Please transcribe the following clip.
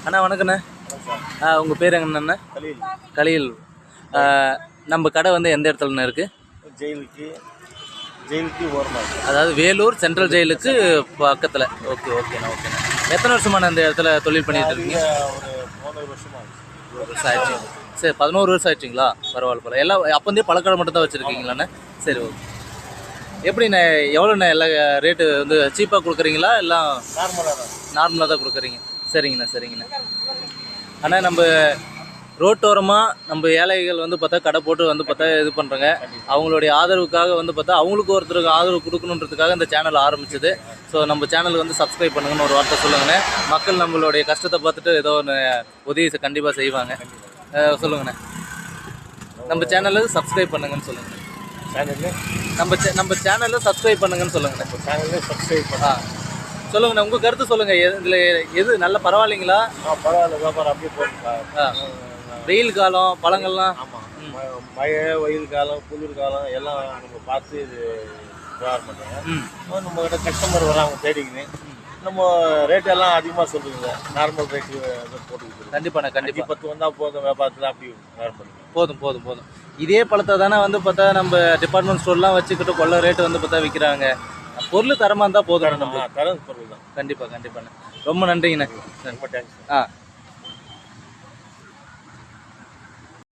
அண்ணா வணக்கண்ணே. உங்கள் பேர் எங்கண்ணா? கலியில். நம்ம கடை வந்து எந்த இடத்துலண்ணே இருக்குது? ஜெயிலுக்கு ஓரமாக, அதாவது வேலூர் சென்ட்ரல் ஜெயிலுக்கு பக்கத்தில். ஓகே ஓகேண்ணா. எத்தனை வருஷமான இந்த இடத்துல தொழில் பண்ணிட்டு இருக்கீங்க? ஒரு 11 வருஷமாக ஆயிடுச்சு. சரி, 11 வருஷம் ஆயிடுச்சிங்களா? பரவாயில்ல. எல்லாம் அப்போந்தே பழக்கடை மட்டும் தான் வச்சுருக்கீங்களாண்ணே? சரி, ஓகே. எப்படிண்ணே, எவ்வளோண்ணே எல்லாம் ரேட்டு வந்து சீப்பாக கொடுக்குறீங்களா? எல்லாம் நார்மலாக தான் கொடுக்குறீங்க? சரிங்கண்ணா. ஆனால் நம்ம ரோட்டோரமாக நம்ம ஏழைகள் வந்து பார்த்தா கடை போட்டு வந்து பார்த்தா இது பண்ணுறாங்க. அவங்களுடைய ஆதரவுக்காக வந்து பார்த்தா அவங்களுக்கு ஒருத்தருக்கு ஆதரவு கொடுக்கணுன்றதுக்காக இந்த சேனல் ஆரம்பிச்சது. ஸோ நம்ம சேனலுக்கு வந்து சப்ஸ்கிரைப் பண்ணுங்கன்னு ஒரு வார்த்தை சொல்லுங்கண்ணே. மக்கள் நம்மளுடைய கஷ்டத்தை பார்த்துட்டு ஏதோ ஒன்று உதவி கண்டிப்பாக செய்வாங்க. சொல்லுங்கண்ணே. நம்ம சேனலுக்கு சப்ஸ்கிரைப் பண்ணுங்கன்னு சொல்லுங்கண்ணே. நம்ம சேனலில் சப்ஸ்கிரைப் பண்ணுங்கன்னு சொல்லுங்கண்ணே. சொல்லுங்கண்ணா, உங்கள் கருத்து சொல்லுங்கள். இதில் எது நல்ல பரவாயில்லைங்களா? பரவாயில்ல, வியாபாரம் அப்படியே போட்டு. வெயில் காலம் பழங்கள்லாம், மழை, வெயில் காலம், குளிர் காலம் எல்லாம் நம்ம பார்த்து இது வியாபாரம் பண்ணுறாங்க. நம்ம கிட்ட கஸ்டமர் வராங்க தேடிக்கின்னு. நம்ம ரேட் எல்லாம் அதிகமாக சொல்லுங்க, நார்மல் ரேட்டு போட்டுக்கிட்டு. கண்டிப்பாண்ணா. 10 வந்தால் போதும், வியாபாரத்தில் அப்படி வியாபாரம் பண்ணுங்க. போதும். இதே பழத்தை தானே வந்து பார்த்தா நம்ம டிபார்ட்மெண்ட் ஸ்டோர்லாம் வச்சுக்கிட்டு கொள்ள ரேட்டு வந்து பார்த்தா விற்கிறாங்க. பொருள் தரமாக இருந்தால் போதும். நம்ம தரம் பொருள் தான். கண்டிப்பாண்ணே. ரொம்ப நன்றிங்கண்ணே. ரொம்ப தேங்க்ஸ்.